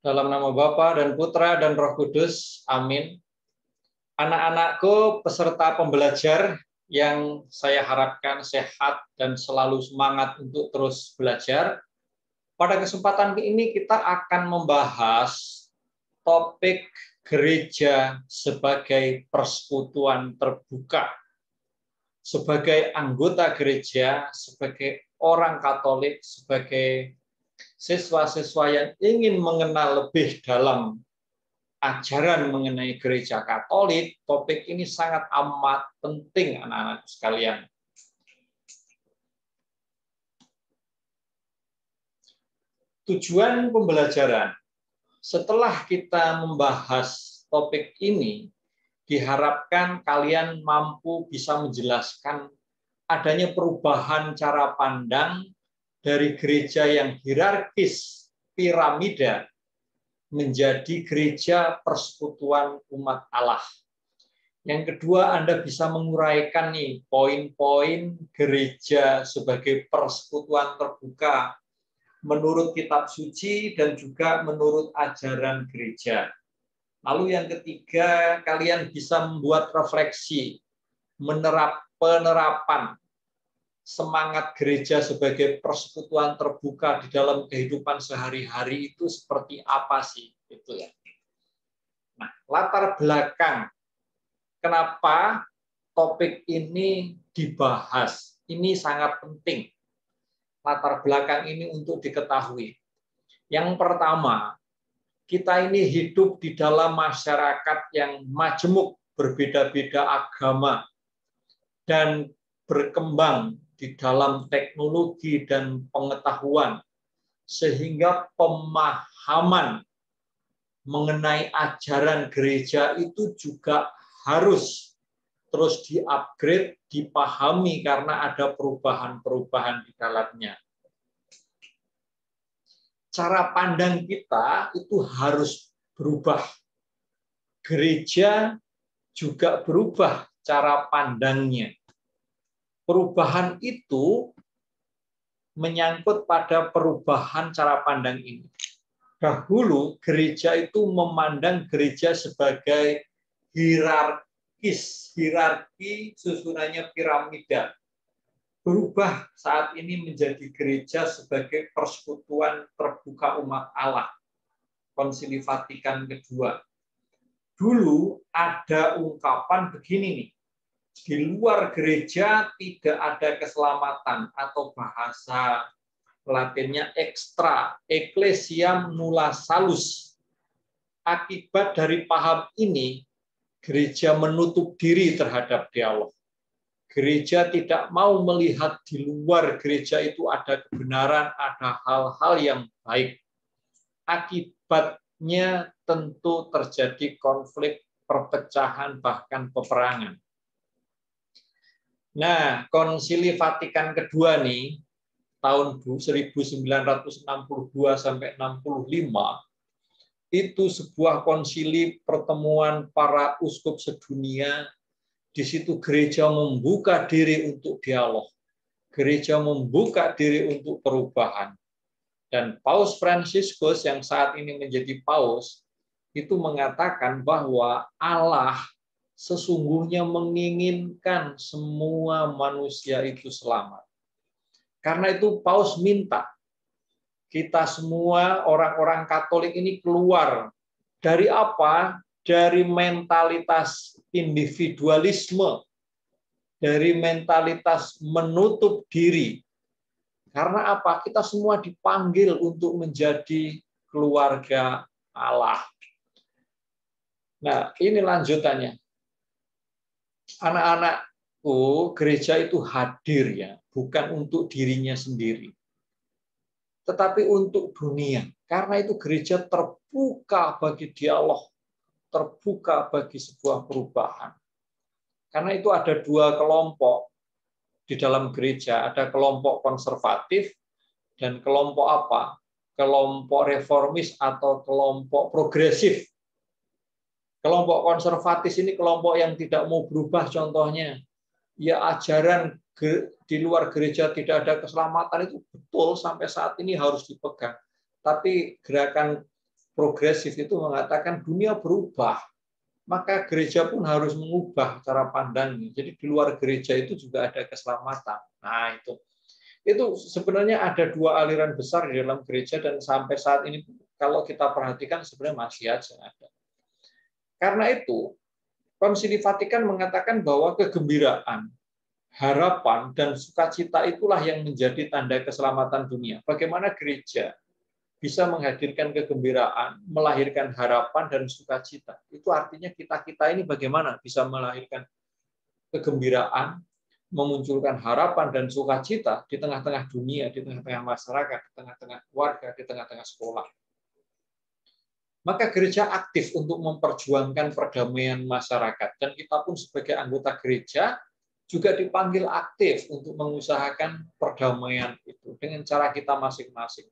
Dalam nama Bapa dan Putra dan Roh Kudus. Amin. Anak-anakku, peserta pembelajar yang saya harapkan sehat dan selalu semangat untuk terus belajar. Pada kesempatan ini kita akan membahas topik gereja sebagai persekutuan terbuka. Sebagai anggota gereja, sebagai orang Katolik, sebagai siswa-siswa yang ingin mengenal lebih dalam ajaran mengenai gereja Katolik, topik ini sangat amat penting anak-anak sekalian. Tujuan pembelajaran, setelah kita membahas topik ini, diharapkan kalian mampu bisa menjelaskan adanya perubahan cara pandang dari gereja yang hierarkis piramida menjadi gereja persekutuan umat Allah. Yang kedua, Anda bisa menguraikan nih poin-poin gereja sebagai persekutuan terbuka menurut kitab suci dan juga menurut ajaran gereja. Lalu yang ketiga, kalian bisa membuat refleksi, penerapan semangat gereja sebagai persekutuan terbuka di dalam kehidupan sehari-hari itu seperti apa sih? Itu ya. Nah, latar belakang kenapa topik ini dibahas, ini sangat penting. Latar belakang ini untuk diketahui. Yang pertama, kita ini hidup di dalam masyarakat yang majemuk, berbeda-beda agama, dan berkembang di dalam teknologi dan pengetahuan, sehingga pemahaman mengenai ajaran gereja itu juga harus terus di-upgrade, dipahami karena ada perubahan-perubahan di dalamnya. Cara pandang kita itu harus berubah. Gereja juga berubah cara pandangnya. Perubahan itu menyangkut pada perubahan cara pandang ini. Dahulu gereja itu memandang gereja sebagai hierarki susunannya piramida. Berubah saat ini menjadi gereja sebagai persekutuan terbuka umat Allah. Konsili Vatikan kedua. Dulu ada ungkapan begini nih, di luar gereja tidak ada keselamatan, atau bahasa Latinnya extra, ecclesiam nulla salus. Akibat dari paham ini, gereja menutup diri terhadap dialog. Gereja tidak mau melihat di luar gereja itu ada kebenaran, ada hal-hal yang baik. Akibatnya tentu terjadi konflik, perpecahan, bahkan peperangan. Nah, Konsili Vatikan kedua nih, tahun 1962 sampai 65, itu sebuah konsili pertemuan para uskup sedunia. Di situ gereja membuka diri untuk dialog. Gereja membuka diri untuk perubahan. Dan Paus Fransiskus yang saat ini menjadi paus, itu mengatakan bahwa Allah sesungguhnya menginginkan semua manusia itu selamat. Karena itu Paus minta kita semua orang-orang Katolik ini keluar dari apa? Dari mentalitas individualisme, dari mentalitas menutup diri. Karena apa? Kita semua dipanggil untuk menjadi keluarga Allah. Nah, ini lanjutannya. Anak-anakku, gereja itu hadir ya, bukan untuk dirinya sendiri, tetapi untuk dunia. Karena itu gereja terbuka bagi dialog, terbuka bagi sebuah perubahan. Karena itu ada dua kelompok di dalam gereja, ada kelompok konservatif dan kelompok apa? Kelompok reformis atau kelompok progresif. Kelompok konservatif ini kelompok yang tidak mau berubah, contohnya. Ya, ajaran di luar gereja tidak ada keselamatan itu betul sampai saat ini harus dipegang. Tapi gerakan progresif itu mengatakan dunia berubah, maka gereja pun harus mengubah cara pandangnya. Jadi di luar gereja itu juga ada keselamatan. Nah, itu sebenarnya ada dua aliran besar di dalam gereja, dan sampai saat ini kalau kita perhatikan sebenarnya masih aja ada. Karena itu, Konsili Vatikan mengatakan bahwa kegembiraan, harapan, dan sukacita itulah yang menjadi tanda keselamatan dunia. Bagaimana gereja bisa menghadirkan kegembiraan, melahirkan harapan dan sukacita. Itu artinya kita-kita ini bagaimana bisa melahirkan kegembiraan, memunculkan harapan dan sukacita di tengah-tengah dunia, di tengah-tengah masyarakat, di tengah-tengah keluarga, di tengah-tengah sekolah. Maka gereja aktif untuk memperjuangkan perdamaian masyarakat, dan kita pun sebagai anggota gereja juga dipanggil aktif untuk mengusahakan perdamaian itu dengan cara kita masing-masing.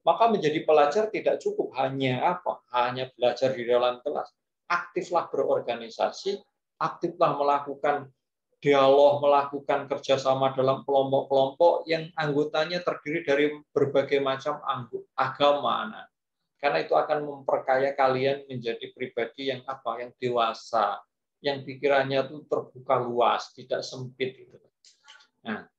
Maka menjadi pelajar tidak cukup hanya hanya belajar di dalam kelas. Aktiflah berorganisasi, aktiflah melakukan dialog, melakukan kerjasama dalam kelompok-kelompok yang anggotanya terdiri dari berbagai macam agama. Karena itu akan memperkaya kalian menjadi pribadi yang yang dewasa, yang pikirannya itu terbuka luas, tidak sempit. Nah,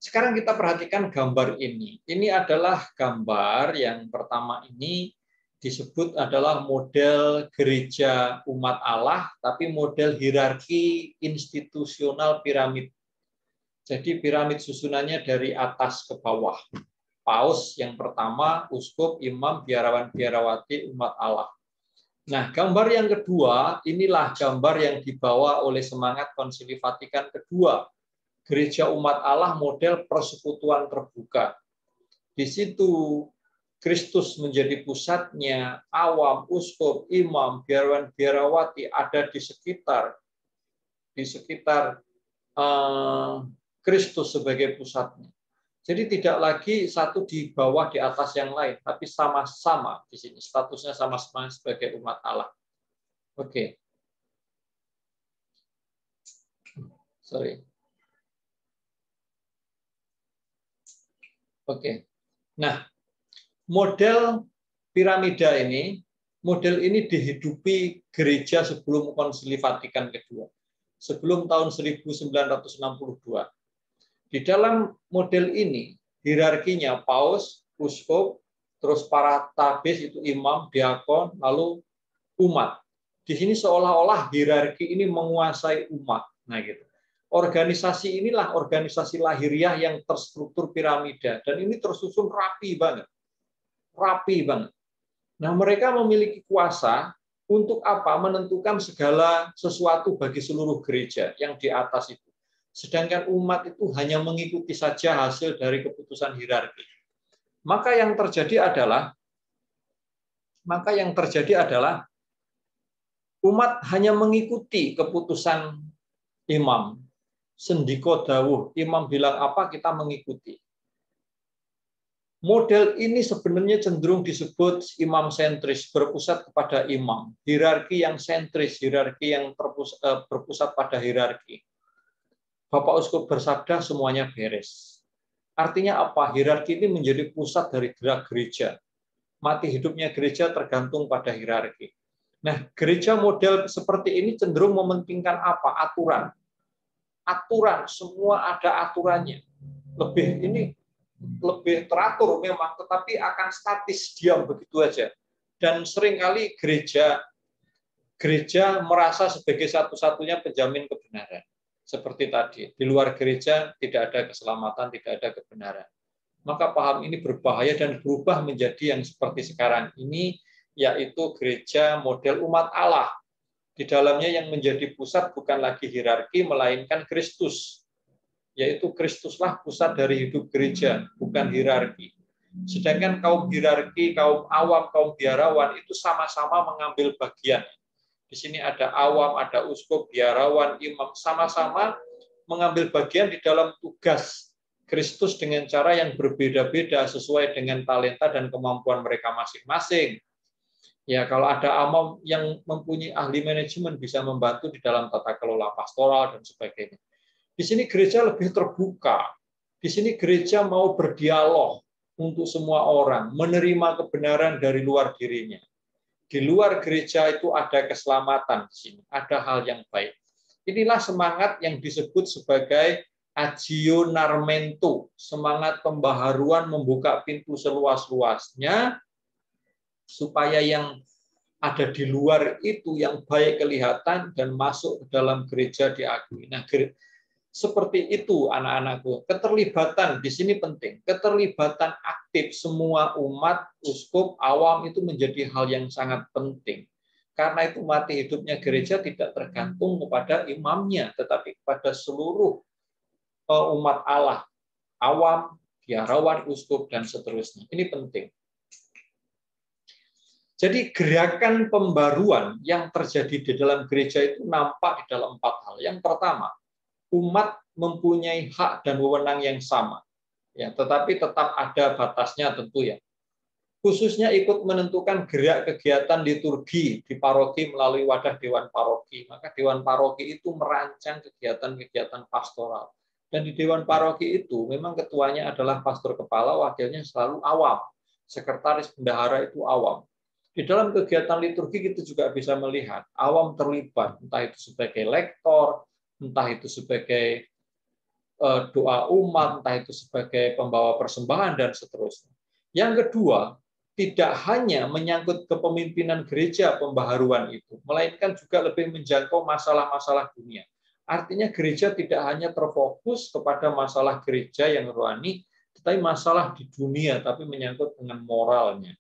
sekarang kita perhatikan gambar ini. Ini adalah gambar yang pertama ini disebut adalah model gereja umat Allah, tapi model hierarki institusional piramid. Jadi piramid susunannya dari atas ke bawah. Paus yang pertama, uskup, imam, biarawan, biarawati, umat Allah. Nah, gambar yang kedua, inilah gambar yang dibawa oleh semangat Konsili Vatikan kedua. Gereja umat Allah model persekutuan terbuka. Di situ Kristus menjadi pusatnya, awam, uskup, imam, biarawan, biarawati ada di sekitar Kristus sebagai pusatnya. Jadi tidak lagi satu di bawah di atas yang lain, tapi sama-sama di sini statusnya sama-sama sebagai umat Allah. Oke. Sorry. Oke. Nah, model piramida ini, model ini dihidupi gereja sebelum Konsili Vatikan kedua. Sebelum tahun 1962. Di dalam model ini, hierarkinya paus, uskup, terus para tabis itu imam, diakon, lalu umat. Di sini seolah-olah hierarki ini menguasai umat. Nah, gitu. Organisasi inilah organisasi lahiriah yang terstruktur piramida, dan ini tersusun rapi banget. Rapi banget. Nah, mereka memiliki kuasa untuk menentukan segala sesuatu bagi seluruh gereja yang di atas itu. Sedangkan umat itu hanya mengikuti saja hasil dari keputusan hierarki. Maka yang terjadi adalah umat hanya mengikuti keputusan imam. Sendiko dawuh, imam bilang apa kita mengikuti. Model ini sebenarnya cenderung disebut imam sentris, berpusat kepada imam. Hierarki yang sentris, hierarki yang berpusat pada hierarki. Bapak Uskup bersabda semuanya beres. Artinya apa? Hierarki ini menjadi pusat dari gerak gereja. Mati hidupnya gereja tergantung pada hierarki. Nah, gereja model seperti ini cenderung mementingkan apa? Aturan. Aturan, semua ada aturannya. Lebih teratur memang, tetapi akan statis, diam begitu aja. Dan seringkali gereja merasa sebagai satu-satunya penjamin kebenaran. Seperti tadi, di luar gereja tidak ada keselamatan, tidak ada kebenaran. Maka paham ini berbahaya dan berubah menjadi yang seperti sekarang ini, yaitu gereja model umat Allah. Di dalamnya yang menjadi pusat bukan lagi hierarki, melainkan Kristus. Yaitu Kristuslah pusat dari hidup gereja, bukan hierarki. Sedangkan kaum hierarki, kaum awam, kaum biarawan itu sama-sama mengambil bagian. Di sini ada awam, ada uskup, biarawan, imam, sama-sama mengambil bagian di dalam tugas Kristus dengan cara yang berbeda-beda sesuai dengan talenta dan kemampuan mereka masing-masing. Ya, kalau ada imam yang mempunyai ahli manajemen bisa membantu di dalam tata kelola pastoral dan sebagainya. Di sini gereja lebih terbuka. Di sini gereja mau berdialog. untuk semua orang, menerima kebenaran dari luar dirinya. Di luar gereja itu ada keselamatan di sini, ada hal yang baik. Inilah semangat yang disebut sebagai agio narmento, semangat pembaharuan membuka pintu seluas-luasnya supaya yang ada di luar itu yang baik kelihatan dan masuk ke dalam gereja diakui. Nah, seperti itu anak-anakku. Keterlibatan di sini penting. Keterlibatan aktif semua umat, uskup, awam itu menjadi hal yang sangat penting. Karena itu mati hidupnya gereja tidak tergantung kepada imamnya, tetapi kepada seluruh umat Allah, awam, biarawan, uskup, dan seterusnya. Ini penting. Jadi gerakan pembaruan yang terjadi di dalam gereja itu nampak di dalam 4 hal. Yang pertama, umat mempunyai hak dan wewenang yang sama. Ya, tetapi tetap ada batasnya tentu ya. Khususnya ikut menentukan gerak kegiatan liturgi di paroki melalui wadah Dewan Paroki. Maka Dewan Paroki itu merancang kegiatan-kegiatan pastoral. Dan di Dewan Paroki itu memang ketuanya adalah pastor kepala, wakilnya selalu awam. Sekretaris bendahara itu awam. Di dalam kegiatan liturgi kita juga bisa melihat awam terlibat, entah itu sebagai lektor, entah itu sebagai doa umat, entah itu sebagai pembawa persembahan, dan seterusnya. Yang kedua, tidak hanya menyangkut kepemimpinan gereja pembaharuan itu, melainkan juga lebih menjangkau masalah-masalah dunia. Artinya gereja tidak hanya terfokus kepada masalah gereja yang rohani, tetapi masalah di dunia, tapi menyangkut dengan moralnya.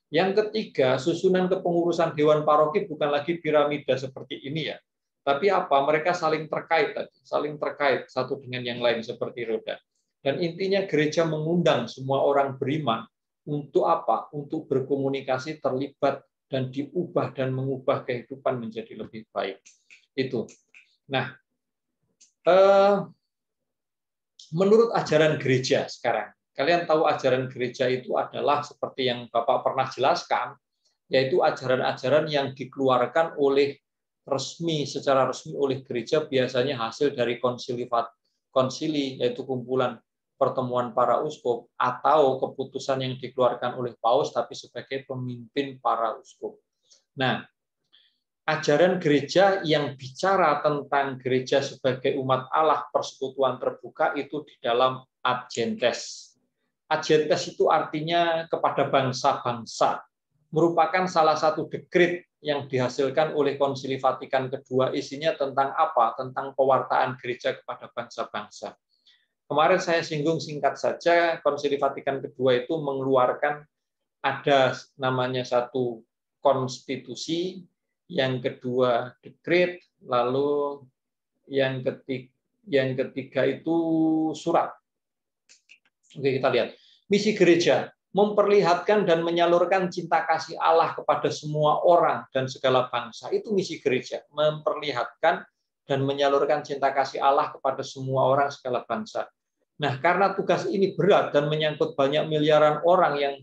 Yang ketiga, susunan kepengurusan Dewan Paroki bukan lagi piramida seperti ini ya. Tapi apa? Mereka saling terkait tadi, saling terkait satu dengan yang lain seperti roda. Dan intinya gereja mengundang semua orang beriman untuk apa? Untuk berkomunikasi, terlibat, dan diubah dan mengubah kehidupan menjadi lebih baik. Itu. Nah, menurut ajaran gereja sekarang, kalian tahu ajaran gereja itu adalah seperti yang Bapak pernah jelaskan, yaitu ajaran-ajaran yang dikeluarkan oleh secara resmi oleh gereja, biasanya hasil dari konsili, yaitu kumpulan pertemuan para uskup, atau keputusan yang dikeluarkan oleh paus tapi sebagai pemimpin para uskup. Nah, ajaran gereja yang bicara tentang gereja sebagai umat Allah, persekutuan terbuka, itu di dalam Ad Gentes. Ad Gentes itu artinya kepada bangsa-bangsa, merupakan salah satu dekret yang dihasilkan oleh Konsili Vatikan kedua. Isinya tentang apa? Tentang pewartaan gereja kepada bangsa-bangsa. Kemarin saya singgung singkat saja, Konsili Vatikan kedua itu mengeluarkan ada namanya satu konstitusi, yang kedua dekret, lalu yang ketiga itu surat. Oke, kita lihat. Misi gereja memperlihatkan dan menyalurkan cinta kasih Allah kepada semua orang dan segala bangsa. Itu misi gereja, memperlihatkan dan menyalurkan cinta kasih Allah kepada semua orang segala bangsa. Nah, karena tugas ini berat dan menyangkut banyak miliaran orang yang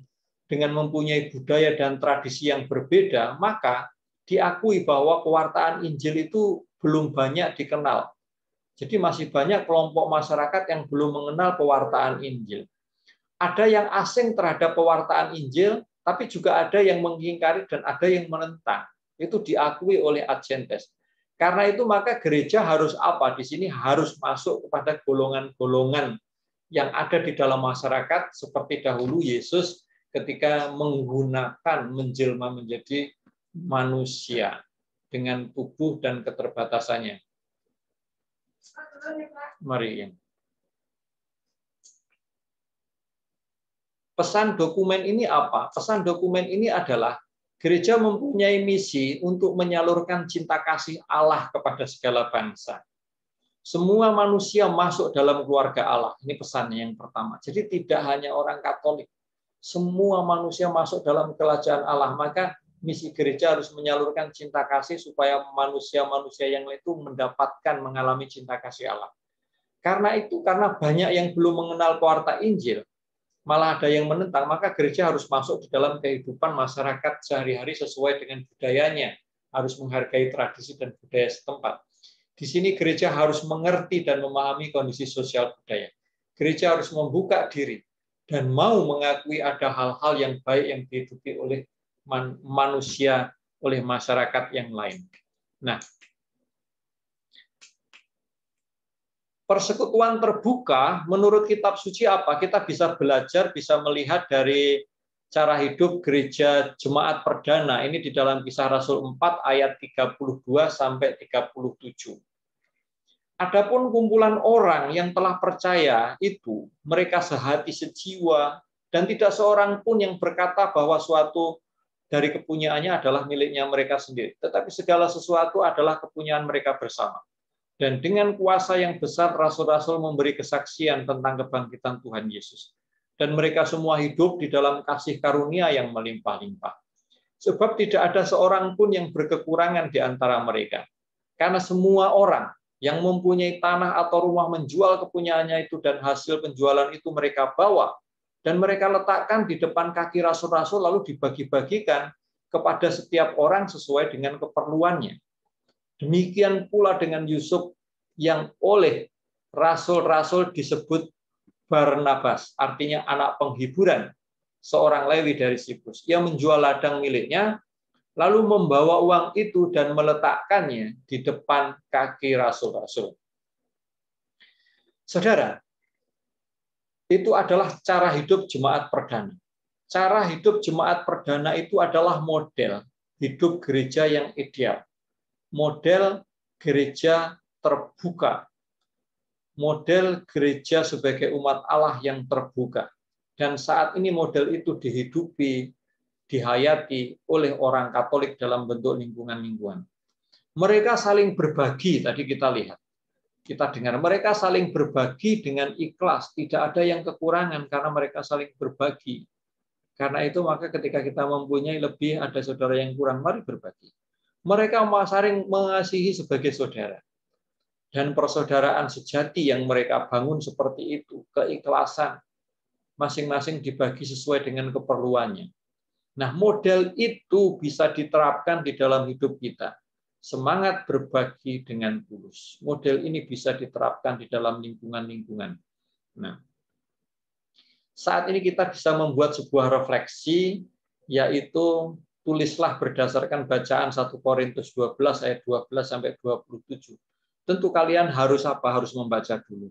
dengan mempunyai budaya dan tradisi yang berbeda, maka diakui bahwa pewartaan Injil itu belum banyak dikenal. Jadi masih banyak kelompok masyarakat yang belum mengenal pewartaan Injil. Ada yang asing terhadap pewartaan Injil, tapi juga ada yang mengingkari dan ada yang menentang. Itu diakui oleh Ad Gentes. Karena itu maka gereja harus apa? Di sini harus masuk kepada golongan-golongan yang ada di dalam masyarakat, seperti dahulu Yesus ketika menggunakan menjelma menjadi manusia dengan tubuh dan keterbatasannya. Mari. Pesan dokumen ini apa? Pesan dokumen ini adalah gereja mempunyai misi untuk menyalurkan cinta kasih Allah kepada segala bangsa. Semua manusia masuk dalam keluarga Allah. Ini pesannya yang pertama. Jadi tidak hanya orang Katolik. Semua manusia masuk dalam kerajaan Allah. Maka misi gereja harus menyalurkan cinta kasih supaya manusia-manusia yang lain itu mendapatkan, mengalami cinta kasih Allah. Karena banyak yang belum mengenal pewarta Injil, malah ada yang menentang, maka gereja harus masuk di dalam kehidupan masyarakat sehari-hari sesuai dengan budayanya, harus menghargai tradisi dan budaya setempat. Di sini gereja harus mengerti dan memahami kondisi sosial budaya. Gereja harus membuka diri dan mau mengakui ada hal-hal yang baik yang dihidupi oleh manusia, oleh masyarakat yang lain. Nah, persekutuan terbuka menurut kitab suci apa? Kita bisa belajar, bisa melihat dari cara hidup gereja jemaat perdana. Ini di dalam Kisah Rasul 4 ayat 32 sampai 37. Adapun kumpulan orang yang telah percaya itu, mereka sehati sejiwa, dan tidak seorang pun yang berkata bahwa suatu dari kepunyaannya adalah miliknya mereka sendiri. Tetapi segala sesuatu adalah kepunyaan mereka bersama. Dan dengan kuasa yang besar, rasul-rasul memberi kesaksian tentang kebangkitan Tuhan Yesus. Dan mereka semua hidup di dalam kasih karunia yang melimpah-limpah. Sebab tidak ada seorang pun yang berkekurangan di antara mereka. Karena semua orang yang mempunyai tanah atau rumah menjual kepunyaannya itu, dan hasil penjualan itu mereka bawa dan mereka letakkan di depan kaki rasul-rasul, lalu dibagi-bagikan kepada setiap orang sesuai dengan keperluannya. Demikian pula dengan Yusuf yang oleh rasul-rasul disebut Barnabas, artinya anak penghiburan, seorang Lewi dari Siprus. Ia menjual ladang miliknya, lalu membawa uang itu dan meletakkannya di depan kaki rasul-rasul. Saudara, itu adalah cara hidup jemaat perdana. Cara hidup jemaat perdana itu adalah model hidup gereja yang ideal. Model gereja terbuka. Model gereja sebagai umat Allah yang terbuka. Dan saat ini model itu dihidupi, dihayati oleh orang Katolik dalam bentuk lingkungan-lingkungan. Mereka saling berbagi, tadi kita lihat. Kita dengar, mereka saling berbagi dengan ikhlas. Tidak ada yang kekurangan karena mereka saling berbagi. Karena itu maka ketika kita mempunyai lebih, ada saudara yang kurang, mari berbagi. Mereka saling mengasihi sebagai saudara. Dan persaudaraan sejati yang mereka bangun seperti itu, keikhlasan, masing-masing dibagi sesuai dengan keperluannya. Nah, model itu bisa diterapkan di dalam hidup kita. Semangat berbagi dengan tulus. Model ini bisa diterapkan di dalam lingkungan-lingkungan. Nah, saat ini kita bisa membuat sebuah refleksi, yaitu tulislah berdasarkan bacaan 1 Korintus 12 ayat 12 sampai 27. Tentu kalian harus apa? Harus membaca dulu.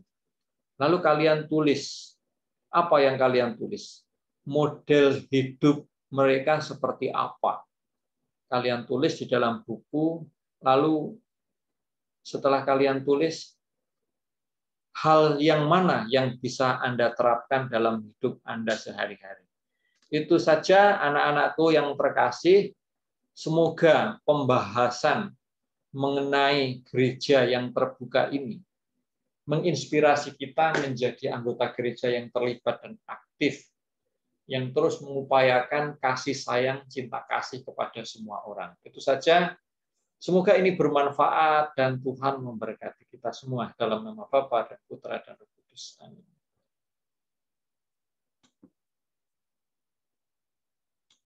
Lalu kalian tulis. Apa yang kalian tulis? Model hidup mereka seperti apa? Kalian tulis di dalam buku, lalu setelah kalian tulis, hal yang mana yang bisa Anda terapkan dalam hidup Anda sehari-hari. Itu saja anak-anakku yang terkasih, semoga pembahasan mengenai gereja yang terbuka ini menginspirasi kita menjadi anggota gereja yang terlibat dan aktif, yang terus mengupayakan kasih sayang, cinta kasih kepada semua orang. Itu saja. Semoga ini bermanfaat dan Tuhan memberkati kita semua dalam nama Bapa dan Putra dan Roh Kudus. Amin.